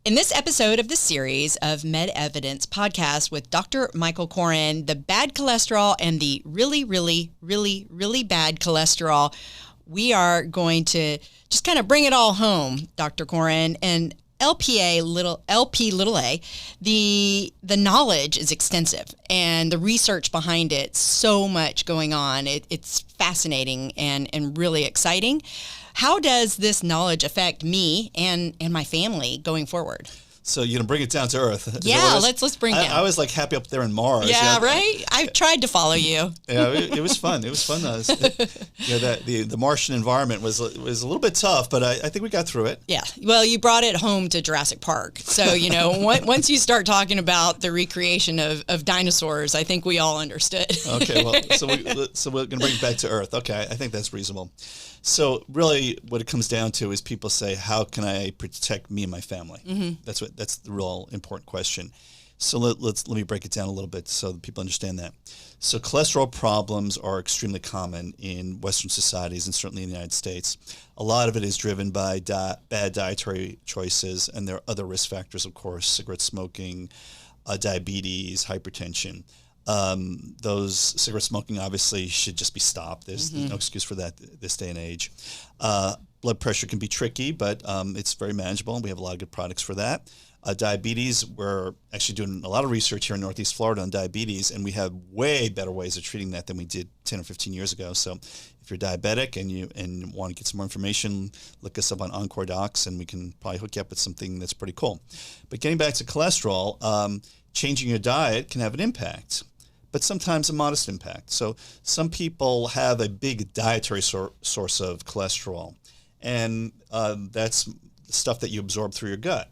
In this episode of the series of Med Evidence podcast with Dr. Michael Koren, the bad cholesterol and the really, really, really, really bad cholesterol, we are going to just kind of bring it all home, Dr. Koren. And LP little a, the knowledge is extensive and the research behind it, so much going on. It's fascinating and really exciting. How does this knowledge affect me and my family going forward? So you're gonna bring it down to earth. Yeah, let's bring it down. I was like happy up there in Mars. Yeah, right. I've tried to follow you. Yeah, it was fun. It was fun. The Martian environment was a little bit tough, but I think we got through it. Yeah. Well, you brought it home to Jurassic Park, so once you start talking about the recreation of dinosaurs, I think we all understood. Okay. Well, so we're gonna bring it back to earth. Okay, I think that's reasonable. So really what it comes down to is people say, how can I protect me and my family? Mm-hmm. That's the real important question. So let me break it down a little bit so that people understand that. So cholesterol problems are extremely common in Western societies and certainly in the United States. A lot of it is driven by bad dietary choices, and there are other risk factors, of course: cigarette smoking, diabetes, hypertension. Those cigarette smoking obviously should just be stopped. There's no excuse for that this day and age. Blood pressure can be tricky, but it's very manageable, and we have a lot of good products for that. Diabetes, we're actually doing a lot of research here in Northeast Florida on diabetes, and we have way better ways of treating that than we did 10 or 15 years ago. So if you're diabetic and you want to get some more information, look us up on Encore Docs, and we can probably hook you up with something that's pretty cool. But getting back to cholesterol, changing your diet can have an impact, but sometimes a modest impact. So some people have a big dietary source of cholesterol, and that's stuff that you absorb through your gut.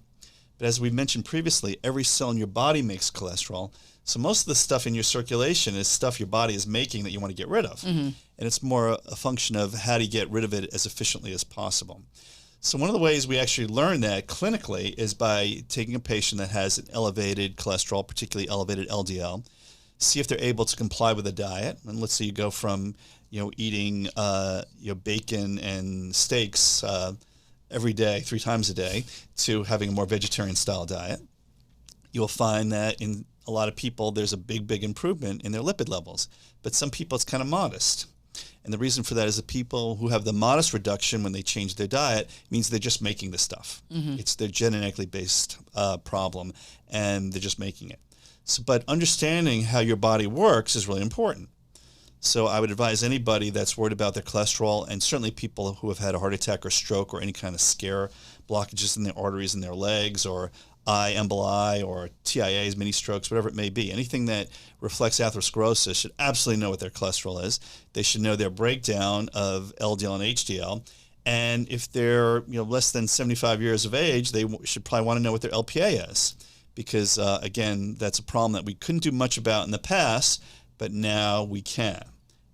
But as we mentioned previously, every cell in your body makes cholesterol. So most of the stuff in your circulation is stuff your body is making that you want to get rid of. Mm-hmm. And it's more a function of how do you get rid of it as efficiently as possible. So one of the ways we actually learn that clinically is by taking a patient that has an elevated cholesterol, particularly elevated LDL, see if they're able to comply with a diet. And let's say you go from eating bacon and steaks every day, 3 times a day, to having a more vegetarian style diet. You'll find that in a lot of people there's a big improvement in their lipid levels, but some people it's kind of modest. And the reason for that is the people who have the modest reduction when they change their diet means they're just making the stuff. Mm-hmm. It's their genetically based problem, and they're just making it. So, but understanding how your body works is really important. So I would advise anybody that's worried about their cholesterol, and certainly people who have had a heart attack or stroke or any kind of scare, blockages in their arteries in their legs, or eye emboli or TIAs, mini strokes, whatever it may be. Anything that reflects atherosclerosis should absolutely know what their cholesterol is. They should know their breakdown of LDL and HDL. And if they're less than 75 years of age, they should probably want to know what their LPA is. Because, again, that's a problem that we couldn't do much about in the past, but now we can.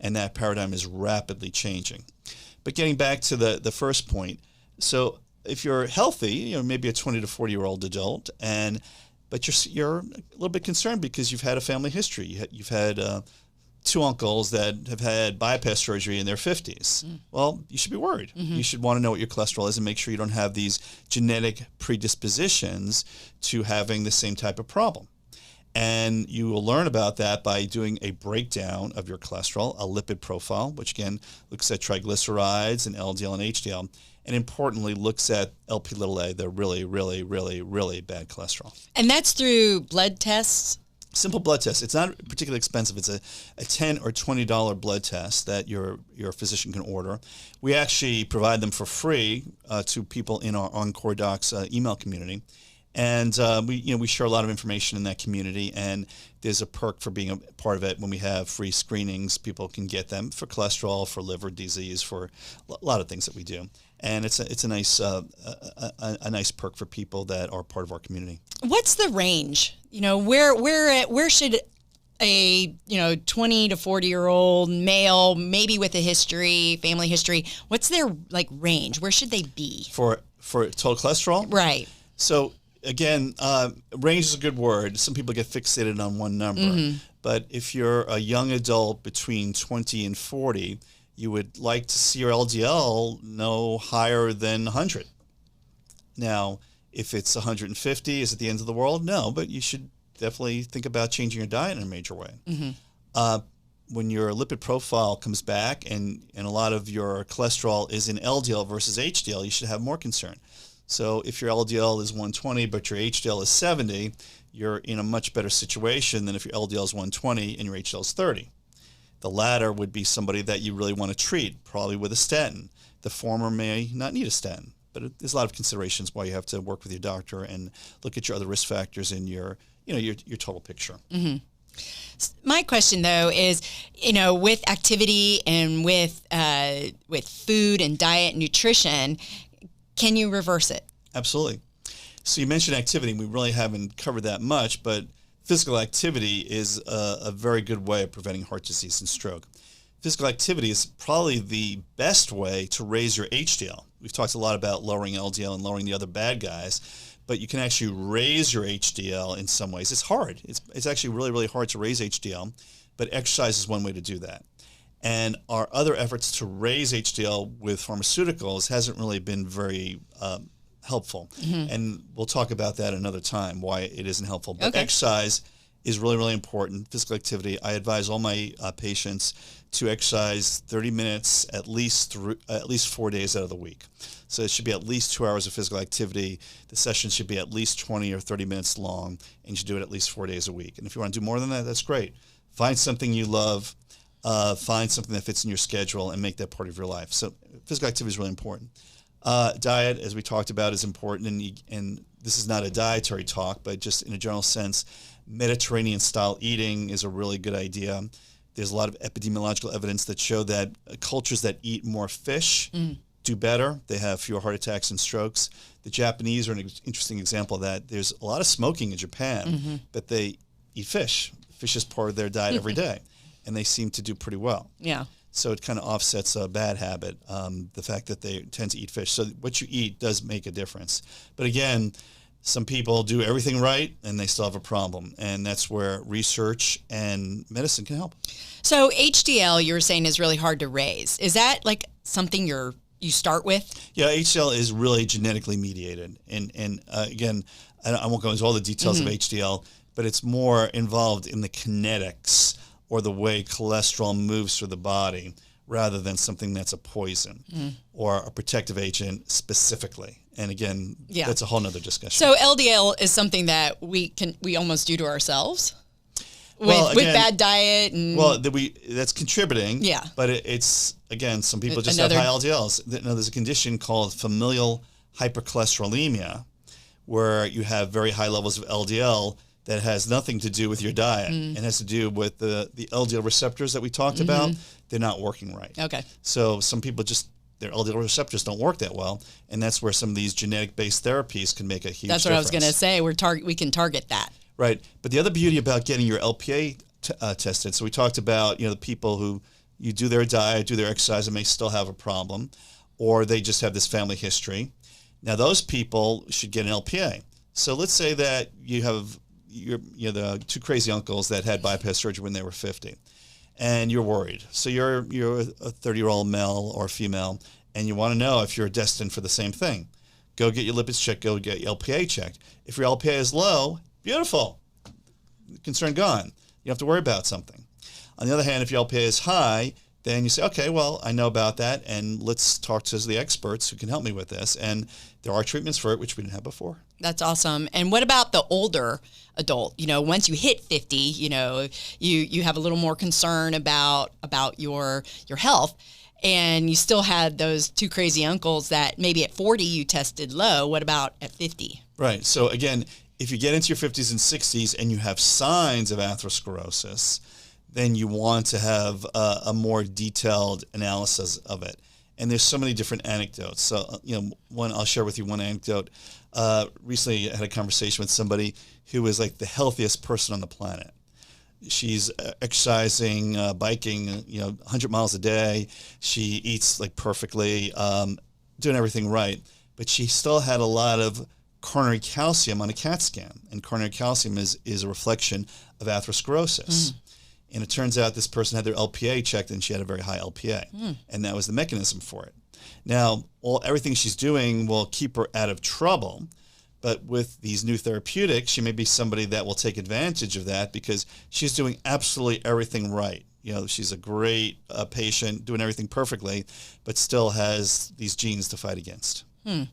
And that paradigm is rapidly changing. But getting back to the first point, so if you're healthy, maybe a 20 to 40-year-old adult, but you're a little bit concerned because you've had a family history. You've had 2 uncles that have had bypass surgery in their 50s. Well, you should be worried. Mm-hmm. You should want to know what your cholesterol is and make sure you don't have these genetic predispositions to having the same type of problem. And you will learn about that by doing a breakdown of your cholesterol, a lipid profile, which again looks at triglycerides and LDL and HDL, and importantly looks at Lp(a), the really, really, really, really bad cholesterol. And that's through blood tests? Simple blood test. It's not particularly expensive. It's a $10 or $20 blood test that your physician can order. We actually provide them for free to people in our Encore Docs email community. And we share a lot of information in that community, and there's a perk for being a part of it. When we have free screenings, people can get them for cholesterol, for liver disease, for a lot of things that we do. And it's a nice perk for people that are part of our community. What's the range? Where should a 20 to 40-year-old male, maybe with a family history, what's their range? Where should they be for total cholesterol? Right. So again, range is a good word. Some people get fixated on one number. Mm-hmm. But if you're a young adult between 20 and 40, you would like to see your LDL no higher than 100. Now, If it's 150, is it the end of the world? No, but you should definitely think about changing your diet in a major way. When your lipid profile comes back and a lot of your cholesterol is in LDL versus HDL, you should have more concern. So if your LDL is 120 but your HDL is 70, you're in a much better situation than if your LDL is 120 and your HDL is 30. The latter would be somebody that you really want to treat, probably with a statin. The former may not need a statin, but there's a lot of considerations why you have to work with your doctor and look at your other risk factors in your total picture. My question, though, is, with activity and with food and diet and nutrition, can you reverse it? Absolutely. So you mentioned activity. We really haven't covered that much, but physical activity is a very good way of preventing heart disease and stroke. Physical activity is probably the best way to raise your HDL. We've talked a lot about lowering LDL and lowering the other bad guys, but you can actually raise your HDL in some ways. It's hard. It's actually really, really hard to raise HDL, but exercise is one way to do that. And our other efforts to raise HDL with pharmaceuticals hasn't really been very helpful. And we'll talk about that another time, why it isn't helpful. But exercise is really, really important. Physical activity. I advise all my patients to exercise 30 minutes at least 4 days out of the week. So it should be at least 2 hours of physical activity. The session should be at least 20 or 30 minutes long, and you should do it at least 4 days a week. And if you want to do more than that, that's great. Find something you love, find something that fits in your schedule, and make that part of your life. So physical activity is really important. Diet, as we talked about, is important, and this is not a dietary talk, but just in a general sense, Mediterranean-style eating is a really good idea. There's a lot of epidemiological evidence that show that cultures that eat more fish do better. They have fewer heart attacks and strokes. The Japanese are an interesting example of that. There's a lot of smoking in Japan, but they eat fish. Fish is part of their diet every day, and they seem to do pretty well. Yeah. So it kind of offsets a bad habit, the fact that they tend to eat fish. So what you eat does make a difference. But again, some people do everything right and they still have a problem. And that's where research and medicine can help. So HDL, you were saying, is really hard to raise. Is that like something you start with? Yeah, HDL is really genetically mediated. And again, I won't go into all the details of HDL, but it's more involved in the kinetics or the way cholesterol moves through the body rather than something that's a poison or a protective agent specifically. And again, that's a whole nother discussion. So LDL is something that we almost do to ourselves with bad diet and that's contributing. Yeah. But it's again, some people just have high LDLs. Now, there's a condition called familial hypercholesterolemia where you have very high levels of LDL that has nothing to do with your diet and has to do with the LDL receptors that we talked about. They're not working right. Okay. So some people their LDL receptors don't work that well, and that's where some of these genetic-based therapies can make a huge difference. That's what I was going to say. We can target that. Right. But the other beauty about getting your LPA tested, so we talked about, the people who you do their diet, do their exercise, and may still have a problem, or they just have this family history. Now, those people should get an LPA. So let's say that you have the two crazy uncles that had bypass surgery when they were 50, and you're worried. So you're a 30-year-old male or female, and you want to know if you're destined for the same thing. Go get your lipids checked. Go get your LPA checked. If your LPA is low, beautiful. Concern gone. You don't have to worry about something. On the other hand, if your LPA is high, then you say, okay, well, I know about that, and let's talk to the experts who can help me with this. And there are treatments for it, which we didn't have before. That's awesome. And what about the older adult? Once you hit 50, you have a little more concern about your health, and you still had those two crazy uncles that maybe at 40 you tested low. What about at 50? Right. So again, if you get into your 50s and 60s and you have signs of atherosclerosis, then you want to have a more detailed analysis of it. And there's so many different anecdotes. So, I'll share with you one anecdote. Recently, I had a conversation with somebody who was like the healthiest person on the planet. She's exercising, biking, 100 miles a day. She eats like perfectly, doing everything right. But she still had a lot of coronary calcium on a CAT scan. And coronary calcium is a reflection of atherosclerosis. And it turns out this person had their LPA checked and she had a very high LPA. And that was the mechanism for it. Now, everything she's doing will keep her out of trouble, But with these new therapeutics, she may be somebody that will take advantage of that because she's doing absolutely everything right. She's a great patient, doing everything perfectly, but still has these genes to fight against. All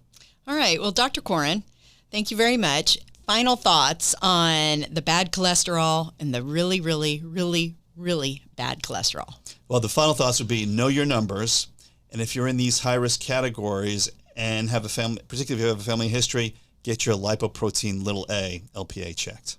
right. Well, Dr. Koren, thank you very much. Final thoughts on the bad cholesterol and the really, really, really, really bad cholesterol. Well, the final thoughts would be know your numbers. And if you're in these high-risk categories and have a family, particularly if you have a family history, get your lipoprotein little a, LPA, checked.